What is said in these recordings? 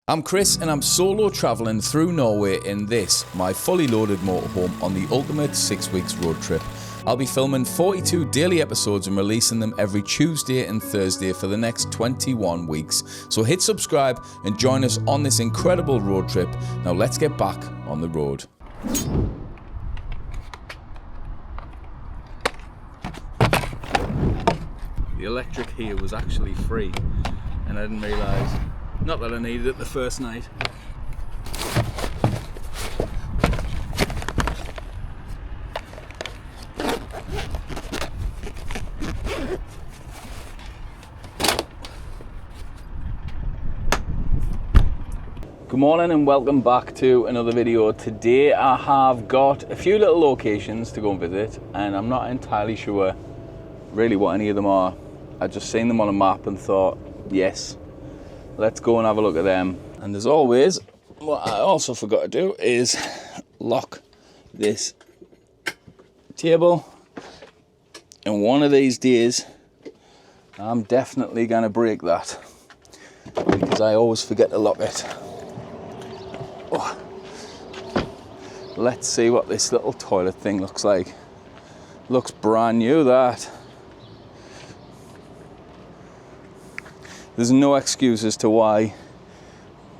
I'm Chris and I'm solo travelling through Norway in this, my fully loaded motorhome on the ultimate 6 weeks road trip. I'll be filming 42 daily episodes and releasing them every Tuesday and Thursday for the next 21 weeks. So hit subscribe and join us on this incredible road trip. Now let's get back on the road. The electric here was actually free and I didn't realise. Not that I needed it the first night. Good morning and welcome back to another video. Today I have got a few little locations to go and visit and I'm not entirely sure really what any of them are. I just seen them on a map and thought, yes, let's go and have a look at them. And as always, what I also forgot to do is lock this table. And one of these days, I'm definitely gonna break that because I always forget to lock it. Oh. Let's see what this little toilet thing looks like. Looks brand new, that. There's no excuse as to why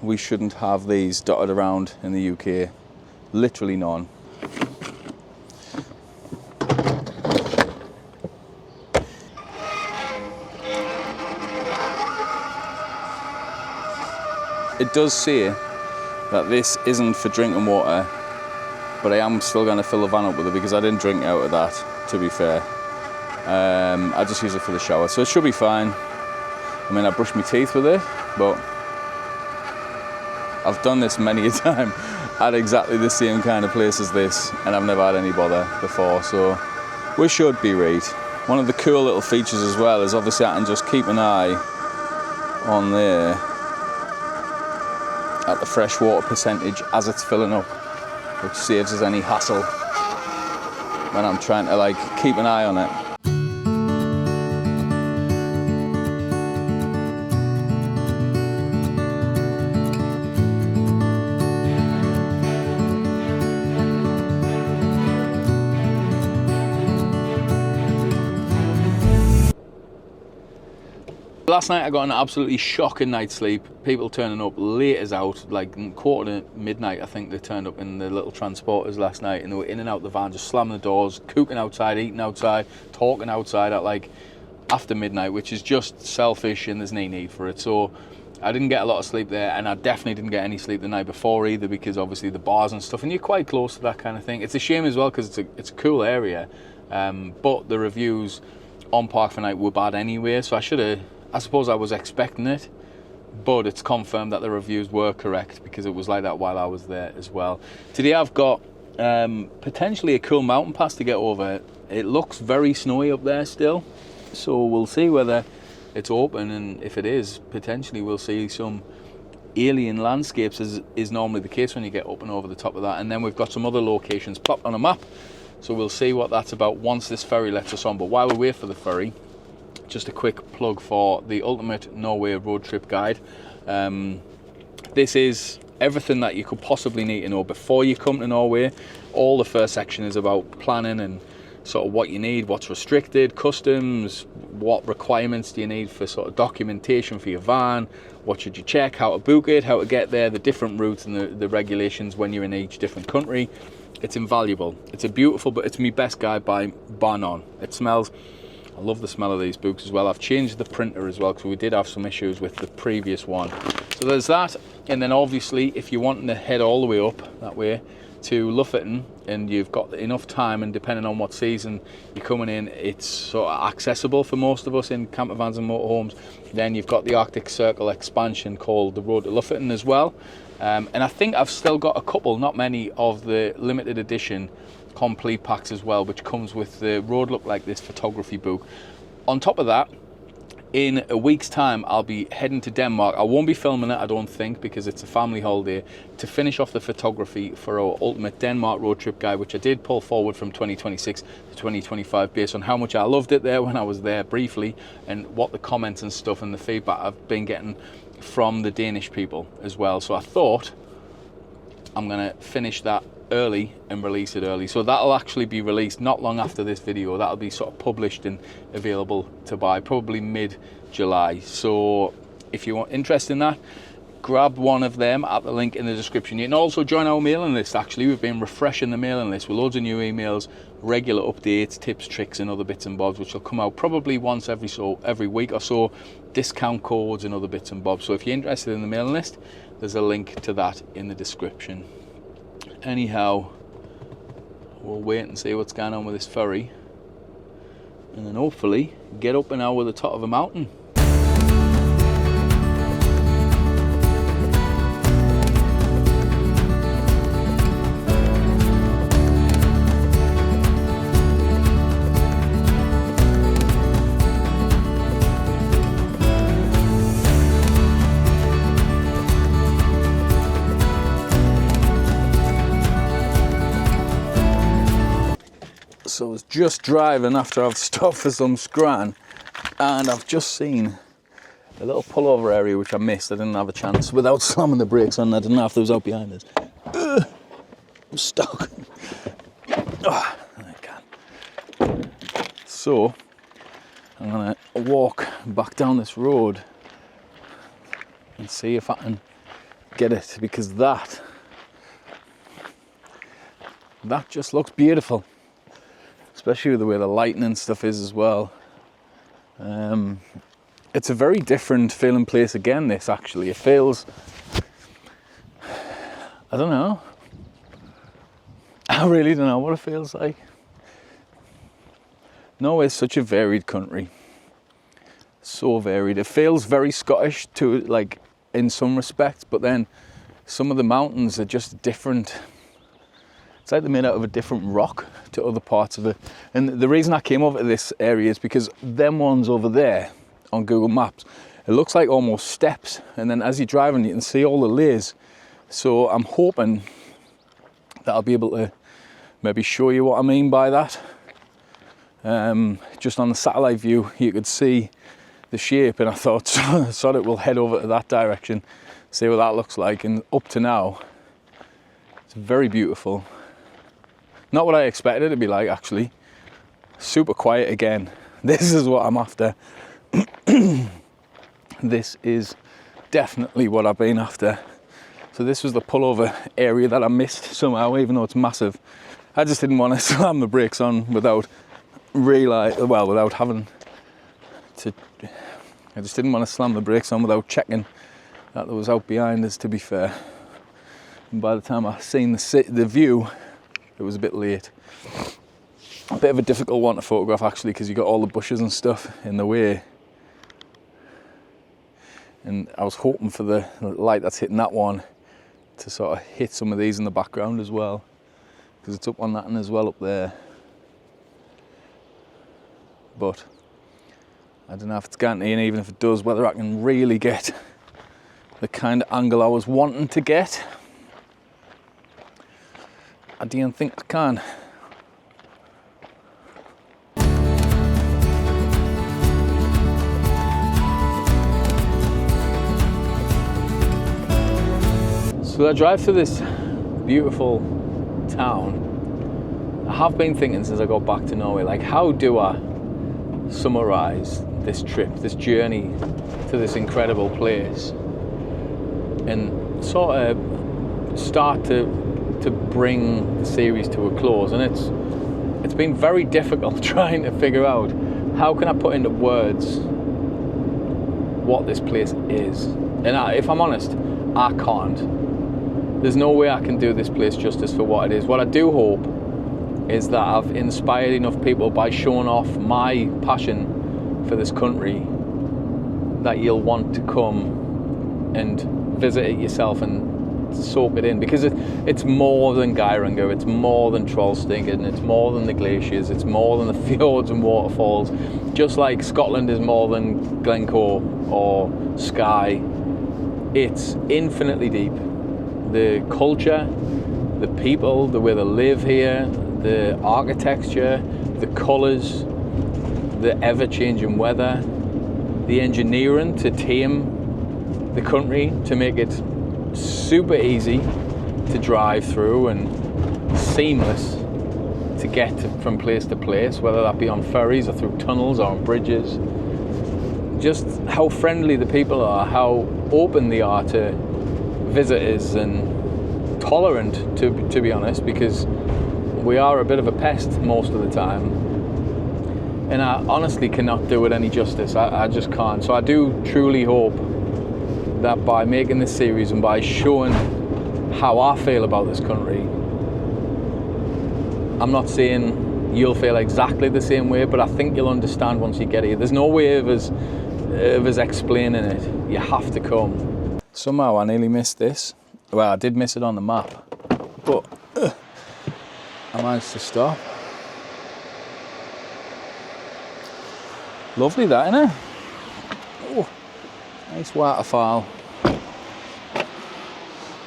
we shouldn't have these dotted around in the UK. Literally none. It does say that this isn't for drinking water, but I am still going to fill the van up with it because I didn't drink out of that, to be fair. I just use it for the shower, so it should be fine. I mean, I brush my teeth with it, but I've done this many a time at exactly the same kind of place as this, and I've never had any bother before, so we should be right. One of the cool little features as well is obviously I can just keep an eye on there at the fresh water percentage as it's filling up, which saves us any hassle when I'm trying to keep an eye on it. Last night I got an absolutely shocking night's sleep. People turning up late as out, like quarter to midnight I think they turned up in the little transporters last night, and they were in and out the van, just slamming the doors, cooking outside, eating outside, talking outside at after midnight, which is just selfish and there's no need for it. So I didn't get a lot of sleep there, and I definitely didn't get any sleep the night before either, because obviously the bars and stuff, and you're quite close to that kind of thing. It's a shame as well because it's a cool area, but the reviews on Park for Night were bad anyway, so I suppose I was expecting it, but it's confirmed that the reviews were correct because it was like that while I was there as well. Today I've got potentially a cool mountain pass to get over. It looks very snowy up there still, so we'll see whether it's open, and if it is, potentially we'll see some alien landscapes, as is normally the case when you get up and over the top of that. And then we've got some other locations plopped on a map, so we'll see what that's about once this ferry lets us on. But while we wait for the ferry, just a quick plug for the Ultimate Norway Road Trip Guide. This is everything that you could possibly need to know before you come to Norway. All the first section is about planning and sort of what you need, what's restricted, customs, what requirements do you need for sort of documentation for your van, what should you check, how to book it, how to get there, the different routes and the regulations when you're in each different country. It's invaluable. It's a beautiful, but it's my best guide by bar none. It smells. I love the smell of these books as well. I've changed the printer as well because we did have some issues with the previous one. So there's that, and then obviously if you're wanting to head all the way up that way to Lofoten and you've got enough time, and depending on what season you're coming in, it's sort of accessible for most of us in campervans and motorhomes, then you've got the Arctic Circle expansion called the Road to Lofoten as well. And I think I've still got a couple, not many, of the limited edition complete packs as well, which comes with the Road Look Like This photography book. On top of that, in a week's time I'll be heading to Denmark. I won't be filming it, I don't think, because it's a family holiday, to finish off the photography for our ultimate Denmark road trip guide, which I did pull forward from 2026 to 2025 based on how much I loved it there when I was there briefly, and what the comments and stuff and the feedback I've been getting from the Danish people as well. So I thought I'm going to finish that early and release it early. So that'll actually be released not long after this video. That'll be sort of published and available to buy probably mid-July. So if you're interested in that, grab one of them at the link in the description. You can also join our mailing list. Actually, we've been refreshing the mailing list with loads of new emails, regular updates, tips, tricks and other bits and bobs, which will come out probably once every week or so, discount codes and other bits and bobs. So if you're interested in the mailing list, there's a link to that in the description. Anyhow, we'll wait and see what's going on with this ferry, and then hopefully get up and over the top of a mountain. So I was just driving after I've stopped for some scran, and I've just seen a little pullover area which I missed. I didn't have a chance without slamming the brakes on. I didn't know if there was out behind us. I'm stuck. Oh, I can't. So I'm gonna walk back down this road and see if I can get it, because that just looks beautiful. Especially with the way the lighting and stuff is as well. It's a very different feeling place again, this actually. It feels, I don't know. I really don't know what it feels like. Norway is such a varied country. So varied. It feels very Scottish to, like, in some respects, but then some of the mountains are just different. It's like they're made out of a different rock to other parts of it. And the reason I came over to this area is because them ones over there on Google Maps, it looks like almost steps. And then as you're driving, you can see all the layers. So I'm hoping that I'll be able to maybe show you what I mean by that. Just on the satellite view, you could see the shape, and I thought, sod it, we'll head over to that direction, see what that looks like. And up to now, it's very beautiful. Not what I expected it to be like, actually. Super quiet again. This is what I'm after. This is definitely what I've been after. So this was the pullover area that I missed somehow, even though it's massive. I just didn't want to slam the brakes on without having to. I just didn't want to slam the brakes on without checking that there was out behind us, to be fair. And by the time I seen the view, it was a bit late. A bit of a difficult one to photograph actually, because you got all the bushes and stuff in the way. And I was hoping for the light that's hitting that one to sort of hit some of these in the background as well, because it's up on that one as well up there. But I don't know if it's going to, and even if it does, whether I can really get the kind of angle I was wanting to get. I don't think I can. So I drive through this beautiful town. I have been thinking since I got back to Norway, like, how do I summarize this trip, this journey to this incredible place, and sort of start to bring the series to a close. And it's been very difficult trying to figure out how can I put into words what this place is. And if I'm honest, I can't. There's no way I can do this place justice for what it is. What I do hope is that I've inspired enough people by showing off my passion for this country that you'll want to come and visit it yourself and soak it in, because it's more than Geiranger, it's more than Trollstigen, it's more than the glaciers, it's more than the fjords and waterfalls. Just like Scotland is more than Glencoe or Skye, it's infinitely deep. The culture, the people, the way they live here, the architecture, the colours, the ever-changing weather, the engineering to tame the country to make it super easy to drive through and seamless to get from place to place, whether that be on ferries or through tunnels or on bridges. Just how friendly the people are, how open they are to visitors and tolerant, to be honest, because we are a bit of a pest most of the time, and I honestly cannot do it any justice. I just can't. So I do truly hope that by making this series and by showing how I feel about this country, I'm not saying you'll feel exactly the same way, but I think you'll understand once you get here. There's no way of us explaining it. You have to come. Somehow I nearly missed this. Well, I did miss it on the map, but I managed to stop. Lovely that, isn't it? Oh, nice waterfall.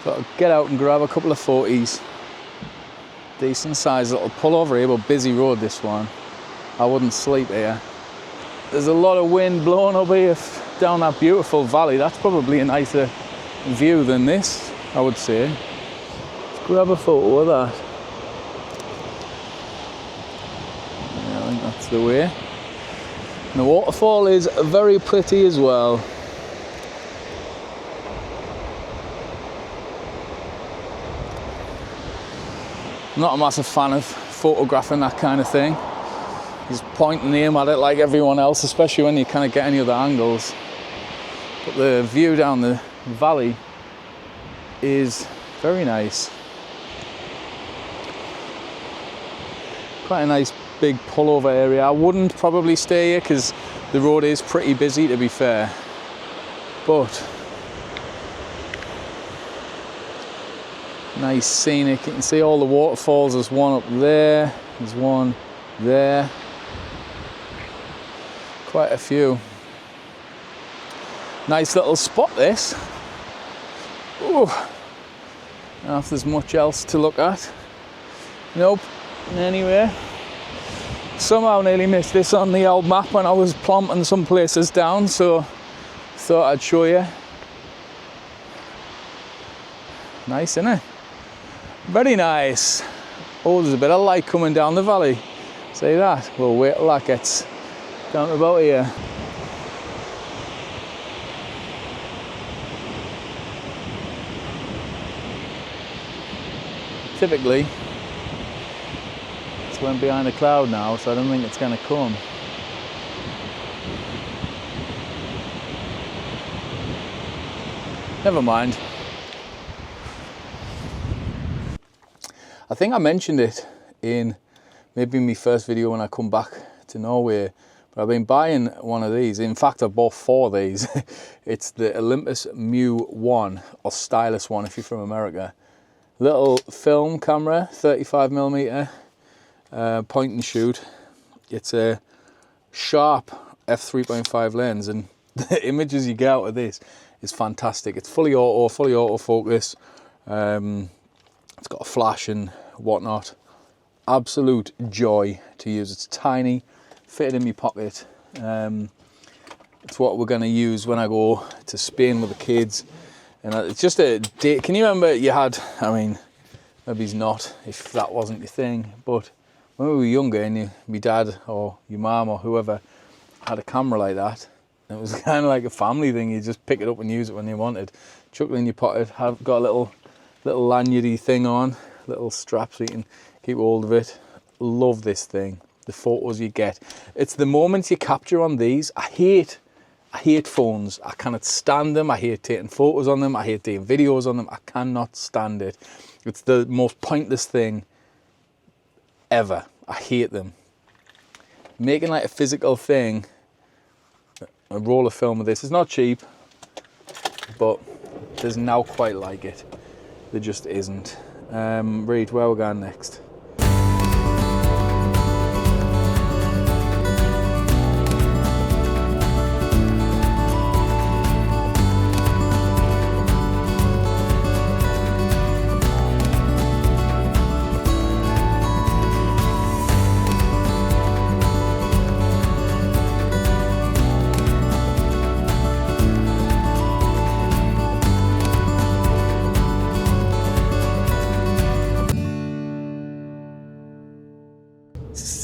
Got to get out and grab a couple of 40s. Decent size little pullover here, but busy road this one. I wouldn't sleep here. There's a lot of wind blowing up here down that beautiful valley. That's probably a nicer view than this, I would say. Let's grab a photo of that. Yeah, I think that's the way. And the waterfall is very pretty as well. I'm not a massive fan of photographing that kind of thing. Just point and aim at it like everyone else, especially when you kind of get any other angles. But the view down the valley is very nice. Quite a nice big pullover area. I wouldn't probably stay here because the road is pretty busy, to be fair. But nice scenic. You can see all the waterfalls. There's one up there, there's one there. Quite a few. Nice little spot this. Ooh. I don't know if there's much else to look at. Nope. Anyway, somehow nearly missed this on the old map when I was plomping some places down, so thought I'd show you. Nice, isn't it? Very nice. Oh, there's a bit of light coming down the valley. See that? We'll wait till that gets down to about here. Typically, it's went behind a cloud now, so I don't think it's going to come. Never mind. I think I mentioned it in maybe my first video when I come back to Norway, but I've been buying one of these. In fact, I bought 4 of these. It's the Olympus Mu 1, or Stylus 1 if you're from America. Little film camera, 35mm, point and shoot. It's a sharp f3.5 lens, and the images you get out of this is fantastic. It's fully autofocus. It's got a flash and whatnot. Absolute joy to use. It's tiny, fit in my pocket. It's what we're going to use when I go to Spain with the kids. And it's just a day. Can you remember you had, I mean, maybe it's not if that wasn't your thing, but when we were younger and my dad or your mum or whoever had a camera like that, it was kind of like a family thing. You just pick it up and use it when you wanted. Chuck it in your pocket, got a little lanyardy thing on, little strap so you can keep hold of it. Love this thing. The photos you get. It's the moments you capture on these. I hate phones. I cannot stand them. I hate taking photos on them. I hate taking videos on them. I cannot stand it. It's the most pointless thing ever. I hate them. Making like a physical thing, a roll of film with this, is not cheap, but there's now quite like it. There just isn't. Read, where we're going next?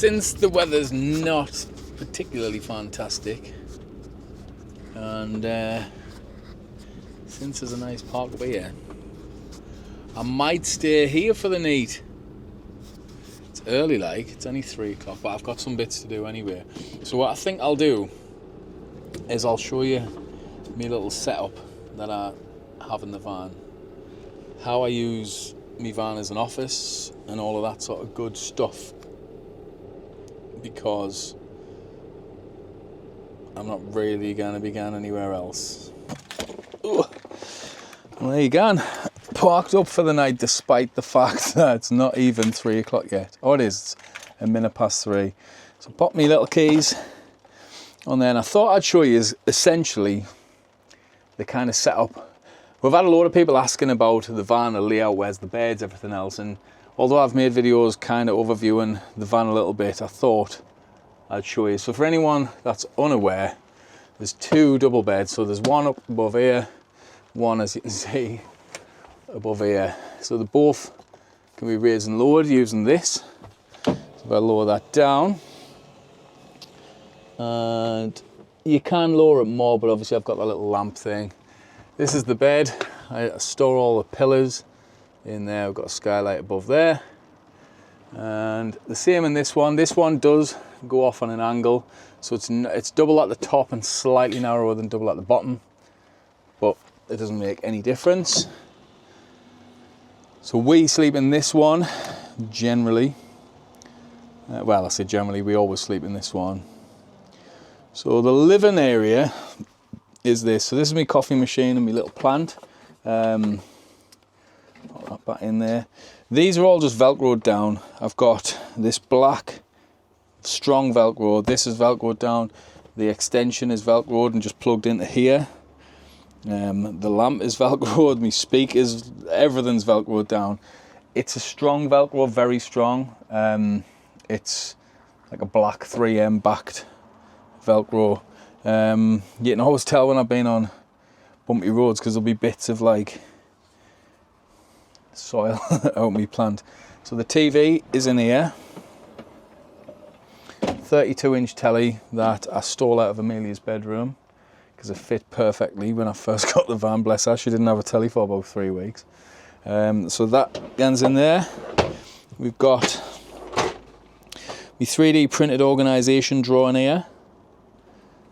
since the weather's not particularly fantastic, and since there's a nice park over here, I might stay here for the night. It's early, like, it's only 3 o'clock, but I've got some bits to do anyway. So what I think I'll do is I'll show you my little setup that I have in the van, how I use my van as an office and all of that sort of good stuff, because I'm not really going to be going anywhere else. Well, there you go. Parked up for the night despite the fact that it's not even 3 o'clock yet. Oh, it is. It's a minute past 3. So pop me little keys on there, and I thought I'd show you essentially the kind of setup. We've had a lot of people asking about the van, the layout, where's the beds, everything else, and although I've made videos kind of overviewing the van a little bit, I thought I'd show you. So for anyone that's unaware, there's 2 double beds. So there's one up above here, one, as you can see, above here. So they both can be raised and lowered using this. So if I lower that down, and you can lower it more, but obviously I've got that little lamp thing. This is the bed. I store all the pillars in there. I've got a skylight above there, and the same in this one. This one does go off on an angle, so it's double at the top and slightly narrower than double at the bottom, but it doesn't make any difference. So we sleep in this one generally. Well, I say generally, we always sleep in this one. So the living area is this. So this is my coffee machine and my little plant. Put that back in there. These are all just velcroed down. I've got this black strong velcro. This is velcroed down. The extension is velcroed and just plugged into here. The lamp is velcroed. My speakers, everything's velcroed down. It's a strong velcro, very strong. It's like a black 3M backed velcro. You can always tell when I've been on bumpy roads because there'll be bits of like soil out my plant. So the TV is in here, 32-inch telly that I stole out of Amelia's bedroom because it fit perfectly when I first got the van. Bless her, she didn't have a telly for about 3 weeks. So that goes in there. We've got my 3D printed organisation drawer in here,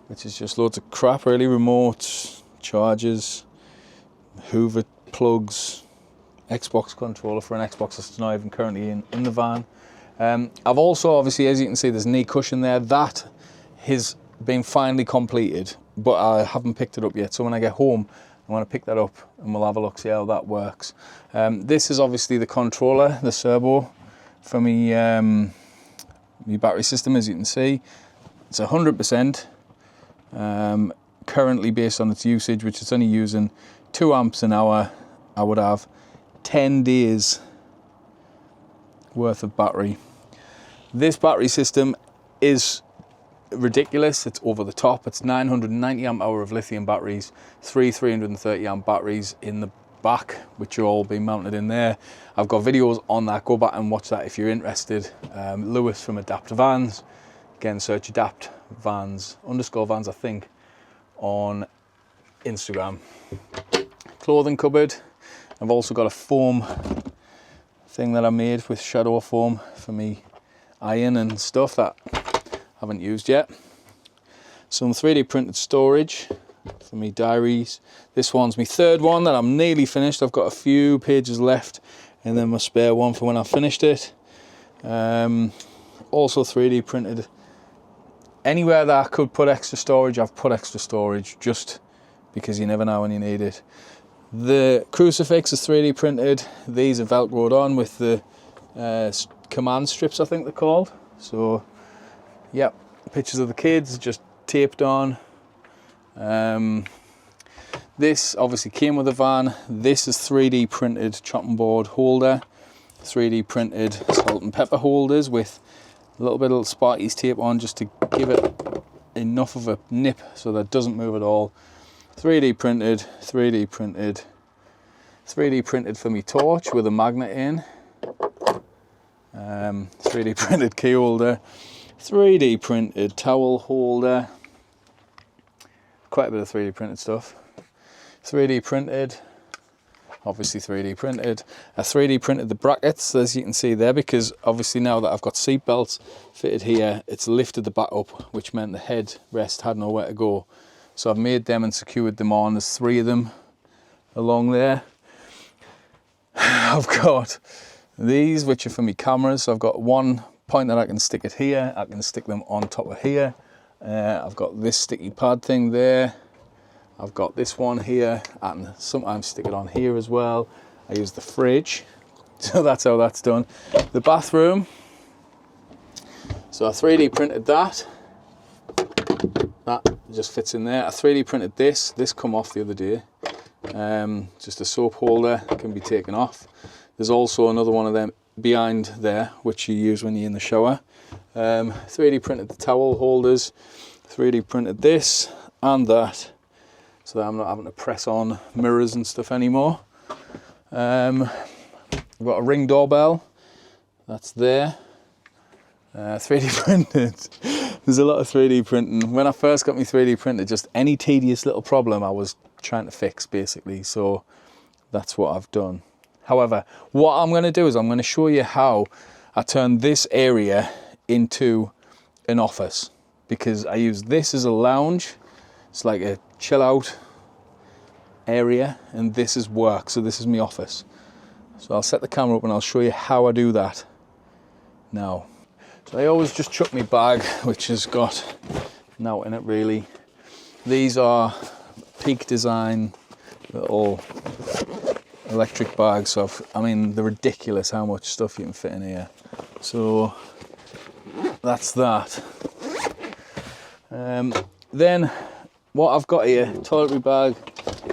which is just loads of crap really, remotes, chargers, Hoover plugs, Xbox controller for an Xbox that's not even currently in the van. I've also, obviously, as you can see, there's a knee cushion there. That has been finally completed, but I haven't picked it up yet. So when I get home, I want to pick that up and we'll have a look, see how that works. This is obviously the controller, the servo for my battery system, as you can see. It's 100%. Currently, based on its usage, which it's only using 2 amps an hour, I would have 10 days worth of battery. This battery system is ridiculous. It's over the top. It's 990 amp hour of lithium batteries, 330 amp batteries in the back, which are all being mounted in there. I've got videos on that. Go back and watch that if you're interested. Lewis from Adapt Vans. Again, search Adapt Vans _Vans, I think, on Instagram. Clothing cupboard. I've also got a foam thing that I made with shadow foam for me iron and stuff that I haven't used yet. Some 3D printed storage for me diaries. This one's my 3rd one that I'm nearly finished. I've got a few pages left and then my spare one for when I finished it. Also 3D printed. Anywhere that I could put extra storage, I've put extra storage, just because you never know when you need it. The crucifix is 3D printed. These are velcroed on with the command strips, I think they're called. So, yep, pictures of the kids just taped on. This obviously came with the van. This is 3D printed chopping board holder, 3D printed salt and pepper holders with a little bit of Sparky's tape on just to give it enough of a nip so that it doesn't move at all. 3D printed, 3D printed, 3D printed for me torch with a magnet in. 3D printed key holder, 3D printed towel holder, quite a bit of 3D printed stuff. 3D printed, obviously 3D printed. I 3D printed the brackets, as you can see there, because obviously now that I've got seat belts fitted here, it's lifted the back up, which meant the head rest had nowhere to go. So I've made them and secured them on. There's 3 of them along there. I've got these, which are for my cameras. So I've got one point that I can stick it here. I can stick them on top of here. I've got this sticky pad thing there. I've got this one here. I can sometimes stick it on here as well. I use the fridge. So that's how that's done. The bathroom. So I 3D printed that. That just fits in there. I 3D printed this. This come off the other day. Just a soap holder, can be taken off. There's also another one of them behind there, which you use when you're in the shower. 3D printed the towel holders, 3D printed this and that, so that I'm not having to press on mirrors and stuff anymore. I've got a Ring doorbell, that's there. 3D printed. There's a lot of 3D printing. When I first got my 3D printer, just any tedious little problem I was trying to fix, basically. So that's what I've done. However, what I'm going to do is I'm going to show you how I turn this area into an office, because I use this as a lounge. It's like a chill out area, and this is work. So this is my office. So I'll set the camera up and I'll show you how I do that now. So I always just chuck my bag, which has got now in it really. These are Peak Design little electric bags of, I mean, they're ridiculous how much stuff you can fit in here. So that's that. Then what I've got here, toiletry bag,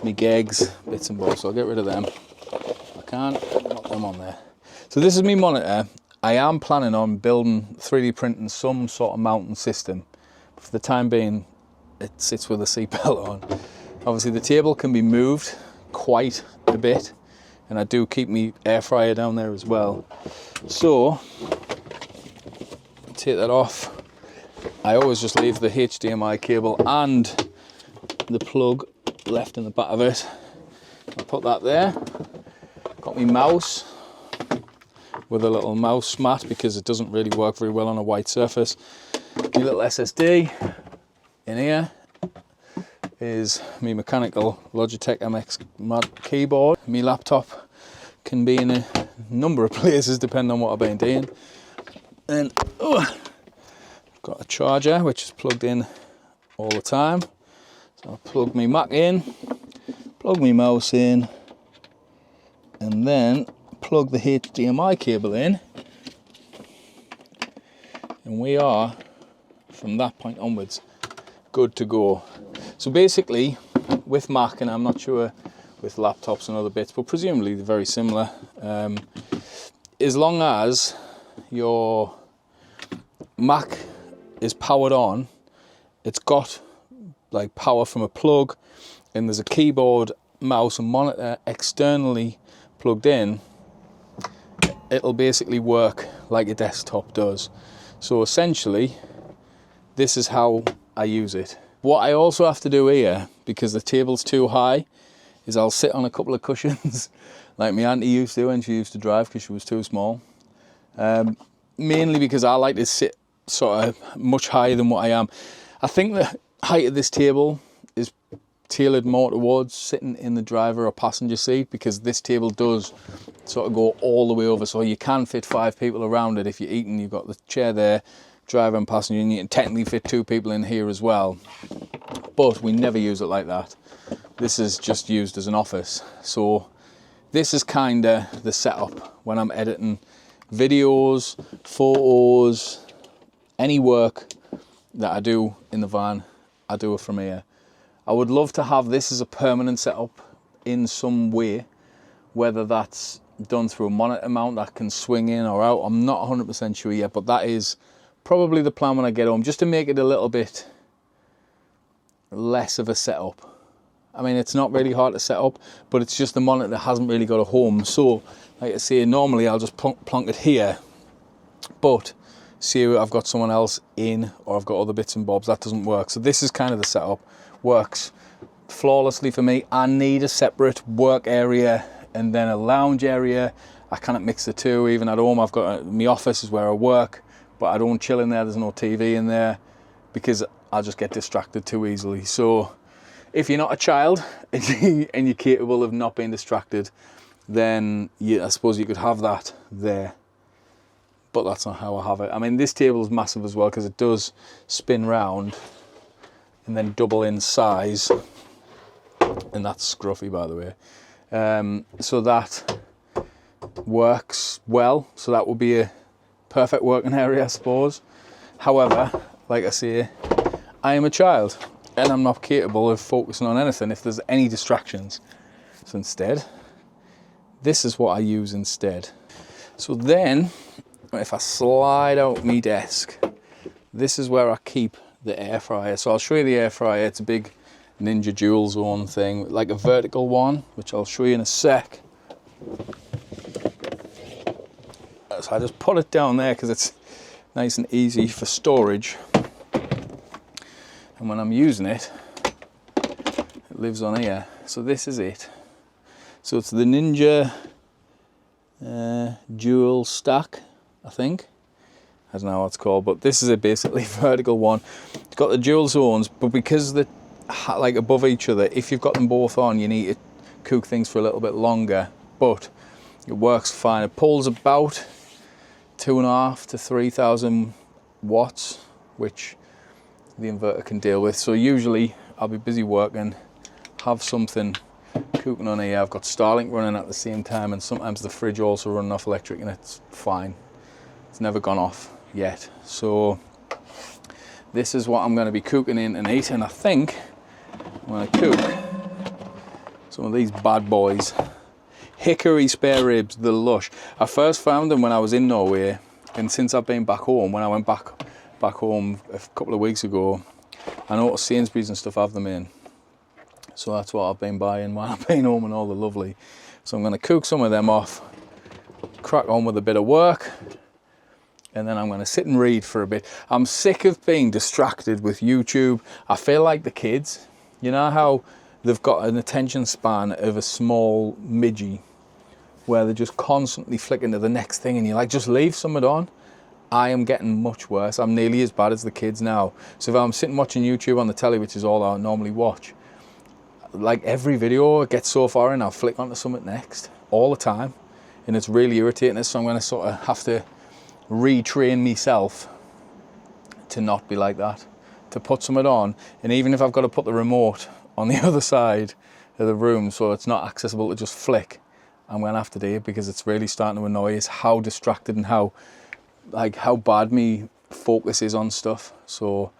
my gigs, bits and bobs, so I'll get rid of them. I can't, not them on there. So this is my monitor. I am planning on building, 3D printing some sort of mounting system. For the time being, it sits with a seatbelt on. Obviously the table can be moved quite a bit, and I do keep my air fryer down there as well. So, take that off. I always just leave the HDMI cable and the plug left in the back of it. I'll put that there. Got my mouse with a little mouse mat because it doesn't really work very well on a white surface. My little SSD in here is my mechanical Logitech MX Mod keyboard. My laptop can be in a number of places depending on what I've been doing. And I've got a charger which is plugged in all the time. So I'll plug my Mac in, plug my mouse in, and then plug the HDMI cable in, and we are, from that point onwards, good to go. So basically, with Mac, and I'm not sure with laptops and other bits, but presumably they're very similar, as long as your Mac is powered on, it's got like power from a plug, and there's a keyboard, mouse and monitor externally plugged in, it'll basically work like a desktop does. So essentially, this is how I use it. What I also have to do here, because the table's too high, is I'll sit on a couple of cushions like my auntie used to when she used to drive because she was too small. Mainly because I like to sit sort of much higher than what I am. I think the height of this table is tailored more towards sitting in the driver or passenger seat, because this table does sort of go all the way over, so you can fit 5 people around it. If you're eating, you've got the chair there, driver and passenger, and you can technically fit 2 people in here as well, but we never use it like that. This is just used as an office. So this is kind of the setup when I'm editing videos, photos, any work that I do in the van, I do it from here. I would love to have this as a permanent setup in some way, whether that's done through a monitor mount that can swing in or out. I'm not 100% sure yet, but that is probably the plan when I get home, just to make it a little bit less of a setup. I mean, it's not really hard to set up, but it's just the monitor hasn't really got a home. So, like I say, normally I'll just plonk it here But see, I've got someone else in, or I've got other bits and bobs, that doesn't work. So this is kind of the setup. Works flawlessly for me. I need a separate work area and then a lounge area. I cannot mix the two. Even at home, I've got my office is where I work, but I don't chill in there. There's no TV in there because I just get distracted too easily. So if you're not a child and you're capable of not being distracted, then I suppose you could have that there. But that's not how I have it. I mean, this table is massive as well because it does spin round and then double in size. And that's scruffy, by the way. So that works well. So that would be a perfect working area, I suppose. However, like I say, I am a child and I'm not capable of focusing on anything if there's any distractions. So instead, this is what I use instead. So then, if I slide out my desk, this is where I keep the air fryer. So I'll show you the air fryer. It's a big Ninja Dual Zone thing, like a vertical one, which I'll show you in a sec. So I just put it down there because it's nice and easy for storage. And when I'm using it, it lives on here. So this is it. So it's the Ninja Dual Stack, I think. I don't know what it's called, but this is a basically vertical one. It's got the dual zones, but because they're like above each other, if you've got them both on, you need to cook things for a little bit longer, but it works fine. It pulls about 2.5 to 3,000 watts, which the inverter can deal with. So usually I'll be busy working, have something cooking on here. I've got Starlink running at the same time, and sometimes the fridge also running off electric, and it's fine. It's never gone off yet. So this is what I'm going to be cooking in and eating. And I think I'm going to cook some of these bad boys. Hickory spare ribs, the lush. I first found them when I was in Norway, and since I've been back home, when I went back home a couple of weeks ago, I noticed Sainsbury's and stuff have them in. So that's what I've been buying while I've been home and all the lovely. So I'm going to cook some of them off, crack on with a bit of work, and then I'm going to sit and read for a bit. I'm sick of being distracted with YouTube. I feel like the kids, you know how they've got an attention span of a small midgie, where they're just constantly flicking to the next thing, and you're like, just leave something on. I am getting much worse. I'm nearly as bad as the kids now. So if I'm sitting watching YouTube on the telly, which is all I normally watch, like every video it gets so far in, I'll flick onto something next all the time, and it's really irritating. So I'm going to sort of have to retrain myself to not be like that, to put something on, and even if I've got to put the remote on the other side of the room so it's not accessible to just flick, I'm going to have to do it, because it's really starting to annoy us how distracted and how bad me focus is on stuff. So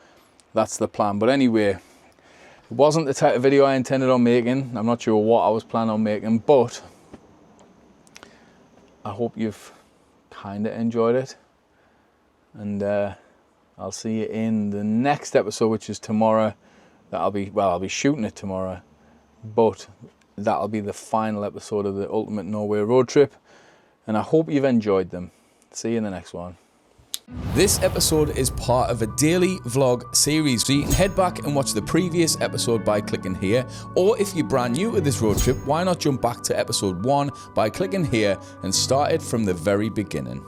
that's the plan. But anyway, it wasn't the type of video I intended on making. I'm not sure what I was planning on making, but I hope you've kind of enjoyed it. And I'll see you in the next episode, which is tomorrow. I'll be shooting it tomorrow, but that'll be the final episode of the Ultimate Norway road trip. And I hope you've enjoyed them. See you in the next one. This episode is part of a daily vlog series, so you can head back and watch the previous episode by clicking here, or if you're brand new to this road trip, why not jump back to episode 1 by clicking here and start it from the very beginning.